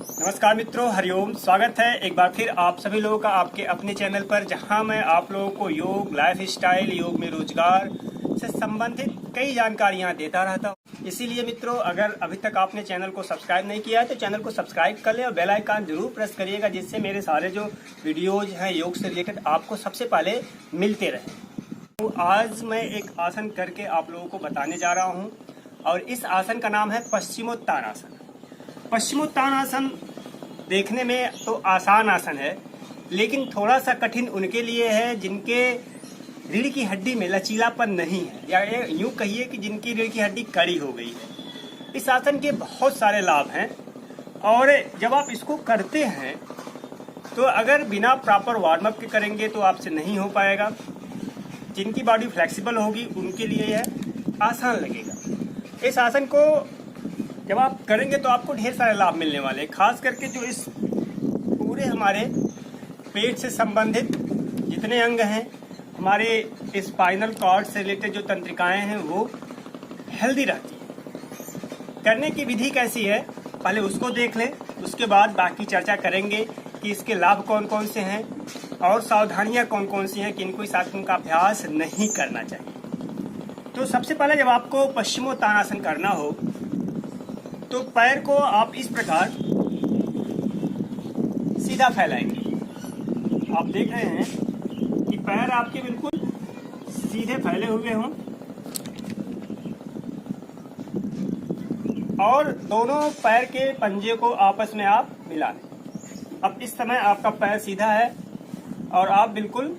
नमस्कार मित्रों, हरिओम। स्वागत है एक बार फिर आप सभी लोगों का आपके अपने चैनल पर, जहां मैं आप लोगों को योग, लाइफ स्टाइल, योग में रोजगार से संबंधित कई जानकारियां देता रहता हूं। इसीलिए मित्रों, अगर अभी तक आपने चैनल को सब्सक्राइब नहीं किया है तो चैनल को सब्सक्राइब कर ले और बेल आइकन जरूर प्रेस करिएगा, जिससे मेरे सारे जो वीडियोज हैं योग से रिलेटेड आपको सबसे पहले मिलते रहे। तो आज मैं एक आसन करके आप लोगों को बताने जा रहा हूँ और इस आसन का नाम है पश्चिमोत्तानासन। पश्चिमोत्तानासन देखने में तो आसान आसन है, लेकिन थोड़ा सा कठिन उनके लिए है जिनके रीढ़ की हड्डी में लचीलापन नहीं है, या यूं कहिए कि जिनकी रीढ़ की हड्डी कड़ी हो गई है। इस आसन के बहुत सारे लाभ हैं और जब आप इसको करते हैं तो अगर बिना प्रॉपर वार्म अप के करेंगे तो आपसे नहीं हो पाएगा। जिनकी बॉडी फ्लेक्सिबल होगी उनके लिए यह आसान लगेगा। इस आसन को जब आप करेंगे तो आपको ढेर सारे लाभ मिलने वाले हैं, खास करके जो इस पूरे हमारे पेट से संबंधित जितने अंग हैं, हमारे स्पाइनल कॉर्ड से रिलेटेड जो तंत्रिकाएं हैं वो हेल्दी रहती है। करने की विधि कैसी है पहले उसको देख लें, उसके बाद बाकी चर्चा करेंगे कि इसके लाभ कौन कौन से हैं और सावधानियां कौन कौन सी हैं कि इनको इस आसन का अभ्यास नहीं करना चाहिए। तो सबसे पहले जब आपको पश्चिमोत्तानासन करना हो तो पैर को आप इस प्रकार सीधा फैलाएंगे। आप देख रहे हैं कि पैर आपके बिल्कुल सीधे फैले हुए हों और दोनों पैर के पंजे को आपस में आप मिला लें। अब इस समय आपका पैर सीधा है और आप बिल्कुल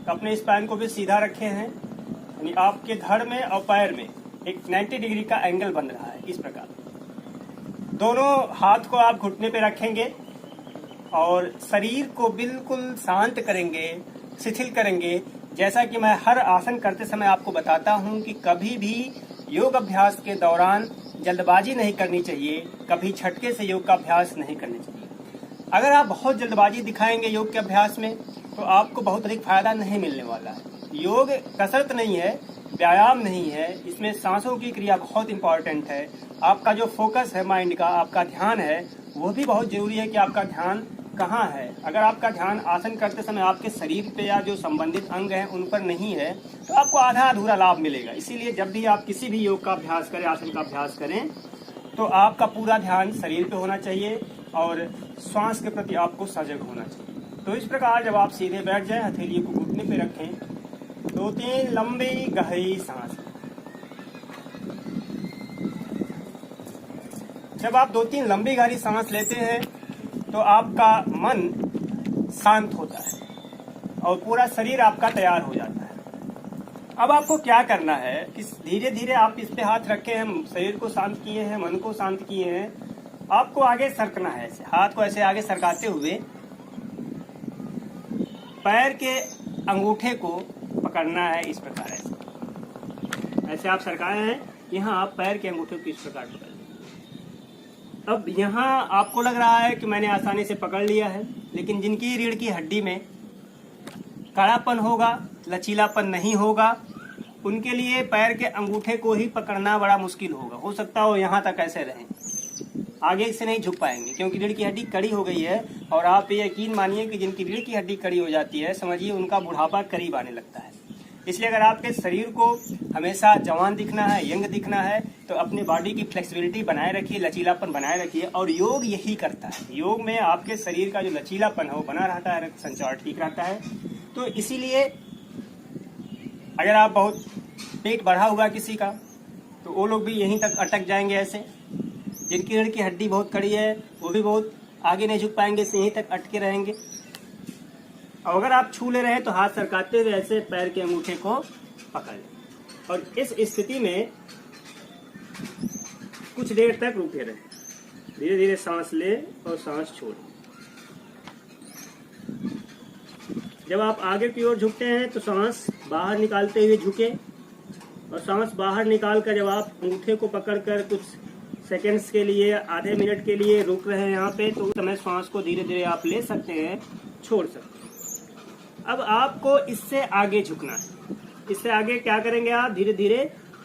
अपने स्पाइन को भी सीधा रखे हैं, यानी आपके धड़ में और पैर में एक 90 डिग्री का एंगल बन रहा है। इस प्रकार दोनों हाथ को आप घुटने पे रखेंगे और शरीर को बिल्कुल शांत करेंगे, शिथिल करेंगे। जैसा कि मैं हर आसन करते समय आपको बताता हूं कि कभी भी योग अभ्यास के दौरान जल्दबाजी नहीं करनी चाहिए, कभी झटके से योग का अभ्यास नहीं करना चाहिए। अगर आप बहुत जल्दबाजी दिखाएंगे योग के अभ्यास में तो आपको बहुत अधिक फायदा नहीं मिलने वाला है। योग कसरत नहीं है, व्यायाम नहीं है, इसमें सांसों की क्रिया बहुत इंपॉर्टेंट है। आपका जो फोकस है माइंड का, आपका ध्यान है, वो भी बहुत जरूरी है कि आपका ध्यान कहाँ है। अगर आपका ध्यान आसन करते समय आपके शरीर पे या जो संबंधित अंग हैं उन पर नहीं है तो आपको आधा अधूरा लाभ मिलेगा। इसीलिए जब भी आप किसी भी योग का अभ्यास करें, आसन का अभ्यास करें, तो आपका पूरा ध्यान शरीर पे होना चाहिए और श्वास के प्रति आपको सजग होना चाहिए। तो इस प्रकार जब आप सीधे बैठ जाएं, हथेली को घुटने पे रखें, 2-3 लंबी गहरी सांस। जब आप 2-3 लंबी गहरी सांस लेते हैं तो आपका मन शांत होता है और पूरा शरीर आपका तैयार हो जाता है। अब आपको क्या करना है कि धीरे धीरे आप इस पे हाथ रखे हैं, शरीर को शांत किए हैं, मन को शांत किए हैं, आपको आगे सरकना है। ऐसे हाथ को ऐसे आगे सरकाते हुए पैर के अंगूठे को पकड़ना है। इस प्रकार ऐसे आप सरकाए हैं, यहाँ आप पैर के अंगूठे को इस प्रकार पकड़। अब यहाँ आपको लग रहा है कि मैंने आसानी से पकड़ लिया है, लेकिन जिनकी रीढ़ की हड्डी में कड़ापन होगा, लचीलापन नहीं होगा, उनके लिए पैर के अंगूठे को ही पकड़ना बड़ा मुश्किल होगा। हो सकता हो यहाँ तक ऐसे रहें, आगे से नहीं झुक पाएंगे क्योंकि रीढ़ की हड्डी कड़ी हो गई है। और आप ये यकीन मानिए कि जिनकी रीढ़ की हड्डी कड़ी हो जाती है, समझिए उनका बुढ़ापा करीब आने लगता है। इसलिए अगर आपके शरीर को हमेशा जवान दिखना है, यंग दिखना है, तो अपनी बॉडी की फ्लेक्सिबिलिटी बनाए रखिए, लचीलापन बनाए रखिए। और योग यही करता है, योग में आपके शरीर का जो लचीलापन है वो बना रहता है, रक्त संचार ठीक रहता है। तो इसीलिए अगर आप बहुत पेट बढ़ा हुआ किसी का तो वो लोग भी यहीं तक अटक जाएंगे। ऐसे जिनकी रीढ़ की हड्डी बहुत कड़ी है वो भी बहुत आगे नहीं झुक पाएंगे, यहीं तक अटके रहेंगे। और अगर आप छू ले रहे हैं तो हाथ सरकाते हुए ऐसे पैर के अंगूठे को पकड़ लें और इस स्थिति में कुछ देर तक रुके रहें। धीरे धीरे सांस ले और सांस छोड़ें। जब आप आगे की ओर झुकते हैं तो सांस बाहर निकालते हुए झुके और सांस बाहर निकाल कर जब आप अंगूठे को पकड़कर कुछ सेकंड्स के लिए, आधे मिनट के लिए रुक रहे हैं यहाँ पे, तो उस समय सांस को धीरे धीरे आप ले सकते हैं, छोड़ सकते हैं। अब आपको इससे आगे झुकना है। इससे आगे क्या करेंगे, आप धीरे धीरे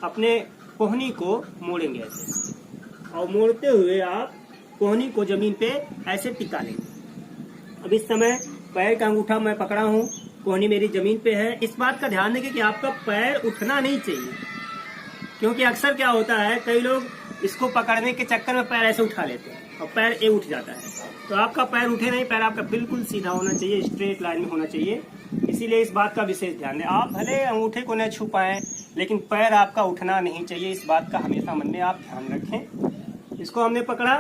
अपने कोहनी को मोड़ेंगे ऐसे, और मोड़ते हुए आप कोहनी को जमीन पे ऐसे टिका लेंगे। अब इस समय पैर का अंगूठा मैं पकड़ा हूँ, कोहनी मेरी जमीन पे है। इस बात का ध्यान रखें कि आपका पैर उठना नहीं चाहिए, क्योंकि अक्सर क्या होता है, कई लोग इसको पकड़ने के चक्कर में पैर ऐसे उठा लेते हैं और पैर ये उठ जाता है। तो आपका पैर उठे नहीं, पैर आपका बिल्कुल सीधा होना चाहिए, स्ट्रेट लाइन में होना चाहिए। इसीलिए इस बात का विशेष ध्यान दें। आप भले अंगूठे को न छू पाएं, लेकिन पैर आपका उठना नहीं चाहिए। इस बात का हमेशा मन में आप ध्यान रखें। इसको हमने पकड़ा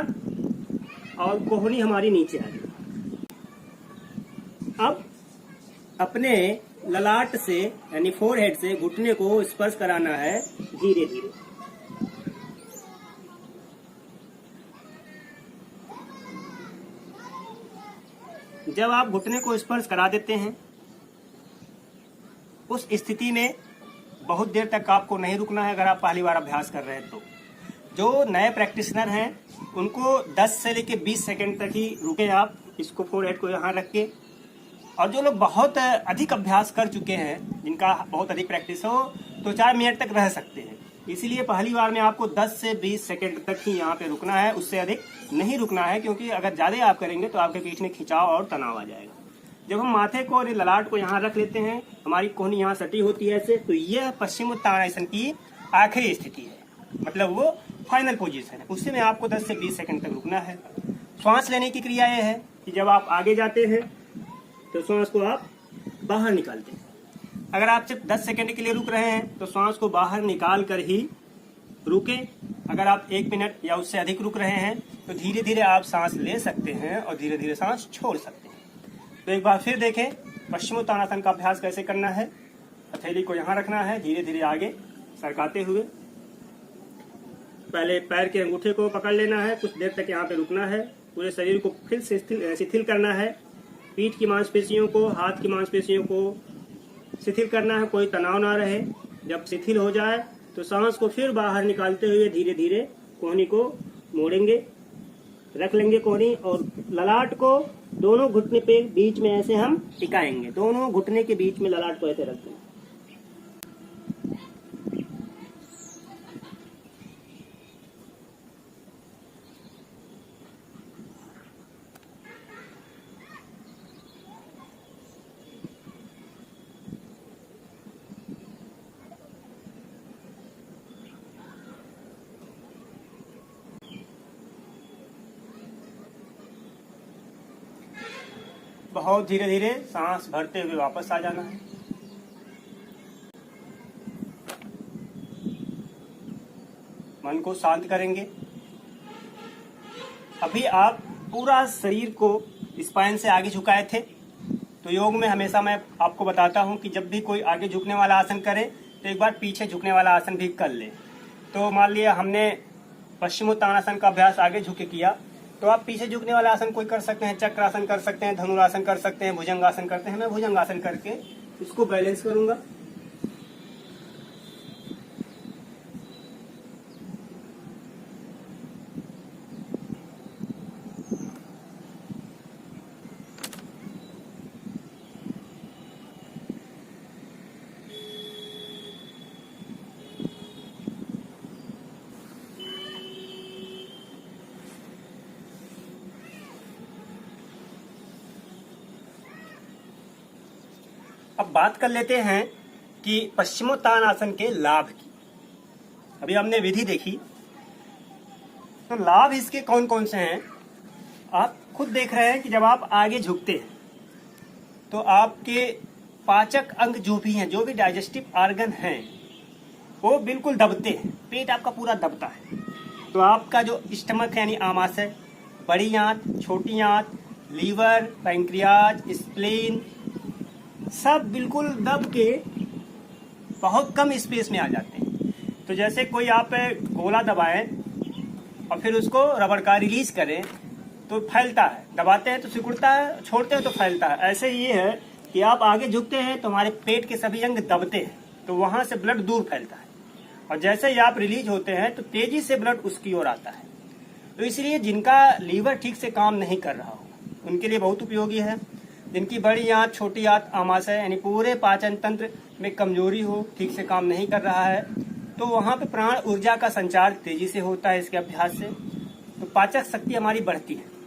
और कोहनी हमारी नीचे आ गई। अब अपने ललाट से यानी फोरहेड से घुटने को स्पर्श कराना है धीरे धीरे। जब आप घुटने को स्पर्श करा देते हैं, उस स्थिति में बहुत देर तक आपको नहीं रुकना है। अगर आप पहली बार अभ्यास कर रहे हैं तो जो नए प्रैक्टिशनर हैं उनको 10 से लेके 20 सेकंड तक ही रुके आप, इसको फोरहेड को यहाँ रख के। और जो लोग बहुत अधिक अभ्यास कर चुके हैं, जिनका बहुत अधिक प्रैक्टिस हो, तो 4 मिनट तक रह सकते हैं। इसीलिए पहली बार में आपको 10 से 20 सेकंड तक ही यहाँ पे रुकना है, उससे अधिक नहीं रुकना है, क्योंकि अगर ज्यादा आप करेंगे तो आपके पीठ में खिंचाव और तनाव आ जाएगा। जब हम माथे को और ललाट को यहाँ रख लेते हैं, हमारी कोहनी यहाँ सटी होती है ऐसे, तो यह पश्चिमोत्तानासन की आखिरी स्थिति है, मतलब वो फाइनल पोजीशन है। उससे में आपको 10 से 20 सेकंड तक रुकना है। श्वास लेने की क्रिया यह है कि जब आप आगे जाते हैं तो श्वास को आप बाहर निकालते हैं। अगर आप सिर्फ 10 सेकंड के लिए रुक रहे हैं तो श्वास को बाहर निकाल कर ही रुकें। अगर आप 1 मिनट या उससे अधिक रुक रहे हैं तो धीरे धीरे आप सांस ले सकते हैं और धीरे धीरे सांस छोड़ सकते हैं। तो एक बार फिर देखें पश्चिमोत्तानासन का अभ्यास कैसे करना है। हथेली को यहाँ रखना है, धीरे धीरे आगे सरकाते हुए। पहले पैर के अंगूठे को पकड़ लेना है, कुछ देर तक यहाँ पे रुकना है। पूरे शरीर को फिर से शिथिल करना है। पीठ की मांसपेशियों को, हाथ की मांसपेशियों को शिथिल करना है, कोई तनाव ना रहे। जब शिथिल हो जाए तो सांस को फिर बाहर निकालते हुए धीरे धीरे कोहनी को मोड़ेंगे, रख लेंगे कोहनी, और ललाट को दोनों घुटने पे बीच में ऐसे हम टिकाएंगे। दोनों घुटने के बीच में ललाट को ऐसे रख देंगे। बहुत धीरे धीरे सांस भरते हुए वापस आ जाना है। मन को शांत करेंगे। अभी आप पूरा शरीर को स्पाइन से आगे झुकाए थे, तो योग में हमेशा मैं आपको बताता हूं कि जब भी कोई आगे झुकने वाला आसन करे तो एक बार पीछे झुकने वाला आसन भी कर ले। तो मान लिया हमने पश्चिमोत्तानासन का अभ्यास आगे झुके किया, तो आप पीछे झुकने वाला आसन कोई कर सकते हैं, चक्रासन कर सकते हैं, धनुरासन कर सकते हैं, भुजंगासन करते हैं। मैं भुजंगासन करके इसको बैलेंस करूंगा। अब बात कर लेते हैं कि पश्चिमोत्तानासन के लाभ की। अभी हमने विधि देखी, तो लाभ इसके कौन कौन से हैं आप खुद देख रहे हैं कि जब आप आगे झुकते हैं तो आपके पाचक अंग जो भी हैं, जो भी डाइजेस्टिव ऑर्गन हैं, वो बिल्कुल दबते हैं। पेट आपका पूरा दबता है। तो आपका जो स्टमक है यानी आमाशय, बड़ी आंत, छोटी आंत, लीवर, पैंक्रियाज, स्प्लीन, सब बिल्कुल दब के बहुत कम स्पेस में आ जाते हैं। तो जैसे कोई आप गोला दबाएं और फिर उसको रबड़ का रिलीज करें तो फैलता है, दबाते हैं तो सिकुड़ता है, छोड़ते हैं तो फैलता है। ऐसे ये है कि आप आगे झुकते हैं तो हमारे पेट के सभी अंग दबते हैं, तो वहां से ब्लड दूर फैलता है, और जैसे ही आप रिलीज होते हैं तो तेजी से ब्लड उसकी ओर आता है। तो इसलिए जिनका लीवर ठीक से काम नहीं कर रहा हो उनके लिए बहुत उपयोगी है। जिनकी बड़ी आंत, छोटी आंत, आमाशय यानी पूरे पाचन तंत्र में कमजोरी हो, ठीक से काम नहीं कर रहा है, तो वहां पे प्राण ऊर्जा का संचार तेजी से होता है इसके अभ्यास से। तो पाचक शक्ति हमारी बढ़ती है।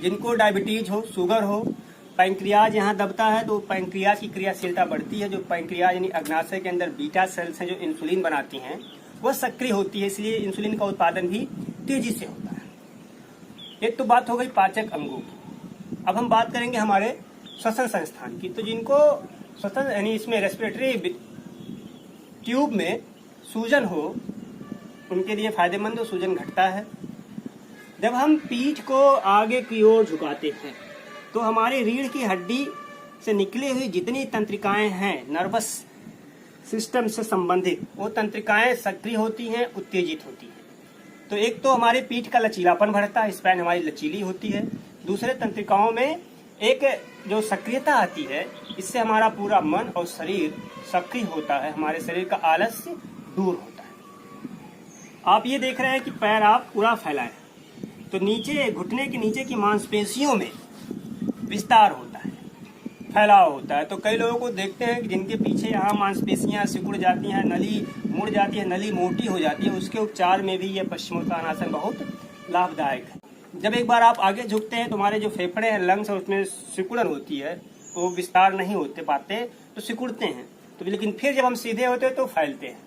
जिनको डायबिटीज हो, शुगर हो, पैंक्रियाज यहाँ दबता है तो पैंक्रियाज की क्रियाशीलता बढ़ती है। जो पैंक्रियाज यानी अग्नाशय के अंदर बीटा सेल्स हैं जो इंसुलिन बनाती हैं, वह सक्रिय होती है, इसलिए इंसुलिन का उत्पादन भी तेजी से होता है। एक तो बात हो गई पाचक अंगों की। अब हम बात करेंगे हमारे श्वसन संस्थान की। तो जिनको श्वसन यानी इसमें रेस्पिरेटरी ट्यूब में सूजन हो, उनके लिए फायदेमंद हो, सूजन घटता है। जब हम पीठ को आगे की ओर झुकाते हैं तो हमारी रीढ़ की हड्डी से निकली हुई जितनी तंत्रिकाएं हैं नर्वस सिस्टम से संबंधित, वो तंत्रिकाएं सक्रिय होती हैं, उत्तेजित होती हैं। तो एक तो हमारे पीठ का लचीलापन बढ़ता है, स्पाइन हमारी लचीली होती है। दूसरे तंत्रिकाओं में एक जो सक्रियता आती है, इससे हमारा पूरा मन और शरीर सक्रिय होता है, हमारे शरीर का आलस्य दूर होता है। आप ये देख रहे हैं कि पैर आप पूरा फैलाएं तो नीचे घुटने के नीचे की मांसपेशियों में विस्तार होता है, फैलाव होता है। तो कई लोगों को देखते हैं कि जिनके पीछे यहाँ मांसपेशियां सिकुड़ जाती हैं, नली मुड़ जाती है, नली मोटी हो जाती है, उसके उपचार में भी यह पश्चिमोत्तानासन बहुत लाभदायक है। जब एक बार आप आगे झुकते हैं तो हमारे जो फेफड़े हैं, लंग्स, और उसमें सिकुड़न होती है, वो विस्तार नहीं होते पाते तो सिकुड़ते हैं। तो लेकिन फिर जब हम सीधे होते हैं तो फैलते हैं।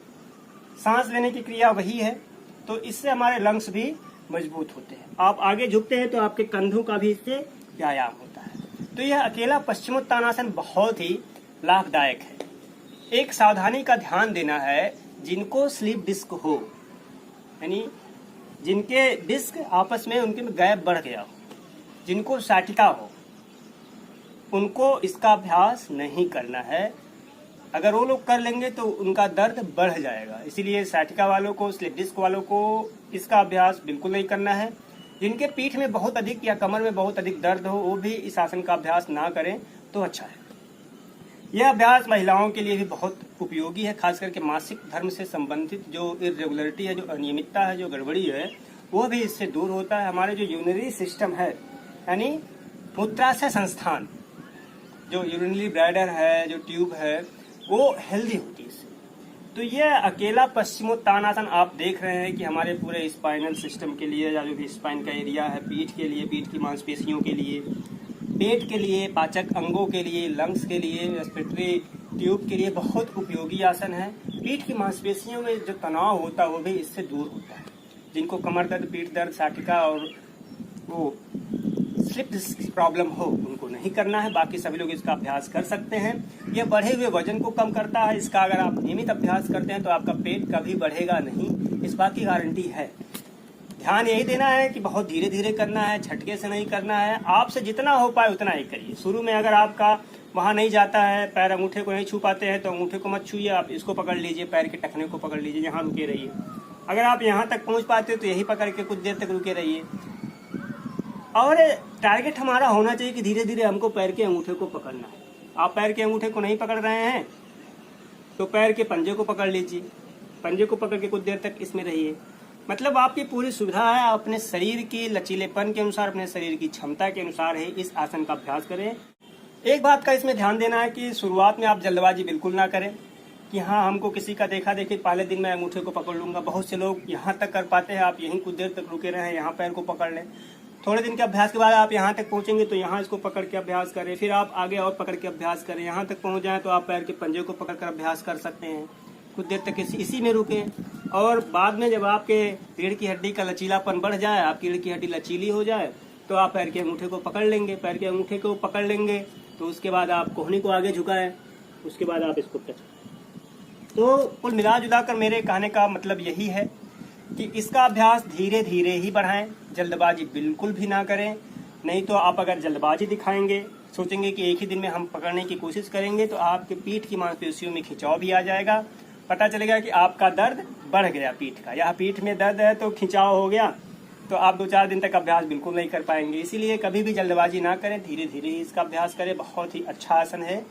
सांस लेने की क्रिया वही है, तो इससे हमारे लंग्स भी मजबूत होते हैं। आप आगे झुकते हैं तो आपके कंधों का भी इससे व्यायाम होता है। तो यह अकेला पश्चिमोत्तानासन बहुत ही लाभदायक है। एक सावधानी का ध्यान देना है, जिनको स्लीप डिस्क हो, यानी जिनके डिस्क आपस में उनके में गैप बढ़ गया हो, जिनको साटिका हो, उनको इसका अभ्यास नहीं करना है। अगर वो लोग कर लेंगे तो उनका दर्द बढ़ जाएगा। इसीलिए साटिका वालों को, स्लिप डिस्क वालों को इसका अभ्यास बिल्कुल नहीं करना है। जिनके पीठ में बहुत अधिक या कमर में बहुत अधिक दर्द हो, वो भी इस आसन का अभ्यास ना करें तो अच्छा है। यह अभ्यास महिलाओं के लिए भी बहुत उपयोगी है, खास करके मासिक धर्म से संबंधित जो इरेगुलरिटी है, जो अनियमितता है, जो गड़बड़ी है, वो भी इससे दूर होता है। हमारे जो यूरिनरी सिस्टम है, यानी मूत्राशय संस्थान, जो यूरिनरी ब्लैडर है, जो ट्यूब है, वो हेल्दी होती है इससे। तो यह अकेला पश्चिमोत्तानासन आप देख रहे हैं कि हमारे पूरे स्पाइनल सिस्टम के लिए, या जो भी स्पाइन का एरिया है, पीठ के लिए, पीठ की मांसपेशियों के लिए, पेट के लिए, पाचक अंगों के लिए, लंग्स के लिए, रेस्पिरेटरी ट्यूब के लिए बहुत उपयोगी आसन है। पीठ की मांसपेशियों में जो तनाव होता है वो भी इससे दूर होता है। जिनको कमर दर्द, पीठ दर्द, साटिका और वो स्लिप डिस्क की प्रॉब्लम हो, उनको नहीं करना है। बाकी सभी लोग इसका अभ्यास कर सकते हैं। यह बढ़े हुए वजन को कम करता है। इसका अगर आप नियमित अभ्यास करते हैं तो आपका पेट कभी बढ़ेगा नहीं, इस बात की गारंटी है। ध्यान यही देना है कि बहुत धीरे धीरे करना है, झटके से नहीं करना है। आपसे जितना हो पाए उतना ही करिए। शुरू में अगर आपका वहां नहीं जाता है, पैर अंगूठे को नहीं छू पाते हैं, तो अंगूठे को मत छूइए, आप इसको पकड़ लीजिए, पैर के टखने को पकड़ लीजिए, यहाँ रुके रहिए। अगर आप यहाँ तक पहुंच पाते हो तो यही पकड़ के कुछ देर तक रुके रहिए। और टारगेट हमारा होना चाहिए कि धीरे धीरे हमको पैर के अंगूठे को पकड़ना है। आप पैर के अंगूठे को नहीं पकड़ रहे हैं तो पैर के पंजे को पकड़ लीजिए, पंजे को पकड़ के कुछ देर तक इसमें रहिए। मतलब आपकी पूरी सुविधा है, आप अपने शरीर की लचीलेपन के अनुसार, अपने शरीर की क्षमता के अनुसार ही इस आसन का अभ्यास करें। एक बात का इसमें ध्यान देना है कि शुरुआत में आप जल्दबाजी बिल्कुल ना करें कि हाँ हमको किसी का देखा देखी पहले दिन मैं अंगूठे को पकड़ लूंगा। बहुत से लोग यहाँ तक कर पाते हैं, आप यहीं कुछ देर तक रुके रहें, यहाँ पैर को पकड़ लें। थोड़े दिन के अभ्यास के बाद आप यहाँ तक पहुँचेंगे तो यहाँ इसको पकड़ के अभ्यास करें, फिर आप आगे और पकड़ के अभ्यास करें। यहाँ तक पहुँच जाए तो आप पैर के पंजे को पकड़ कर अभ्यास कर सकते हैं। कुछ देर तक इसी में रुकें, और बाद में जब आपके रीढ़ की हड्डी का लचीलापन बढ़ जाए, आपकी रीढ़ की हड्डी लचीली हो जाए, तो आप पैर के अंगूठे को पकड़ लेंगे। पैर के अंगूठे को पकड़ लेंगे तो उसके बाद आप कोहनी को आगे झुकाएं, उसके बाद आप इसको टच। तो कुल मिला जुला कर मेरे कहने का मतलब यही है कि इसका अभ्यास धीरे धीरे ही बढ़ाएं, जल्दबाजी बिल्कुल भी ना करें। नहीं तो आप अगर जल्दबाजी दिखाएंगे, सोचेंगे कि एक ही दिन में हम पकड़ने की कोशिश करेंगे, तो आपके पीठ की मांसपेशियों में खिंचाव भी आ जाएगा। पता चलेगा कि आपका दर्द बढ़ गया पीठ का, या पीठ में दर्द है तो खिंचाव हो गया, तो आप 2-4 दिन तक अभ्यास बिल्कुल नहीं कर पाएंगे। इसीलिए कभी भी जल्दबाजी ना करें, धीरे धीरे ही इसका अभ्यास करें। बहुत ही अच्छा आसन है,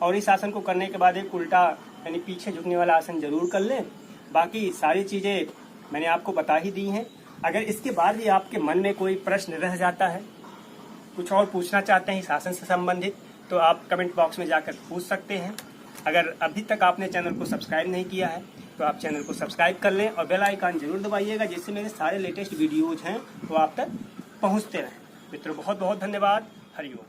और इस आसन को करने के बाद एक उल्टा यानी पीछे झुकने वाला आसन जरूर कर लें। बाकी सारी चीज़ें मैंने आपको बता ही दी हैं। अगर इसके बाद भी आपके मन में कोई प्रश्न रह जाता है, कुछ और पूछना चाहते हैं इस आसन से संबंधित, तो आप कमेंट बॉक्स में जाकर पूछ सकते हैं। अगर अभी तक आपने चैनल को सब्सक्राइब नहीं किया है तो आप चैनल को सब्सक्राइब कर लें और बेल आइकन जरूर दबाइएगा, जिससे मेरे सारे लेटेस्ट वीडियोज हैं वो आप तक पहुंचते रहें। मित्रों बहुत बहुत धन्यवाद। हरिओम।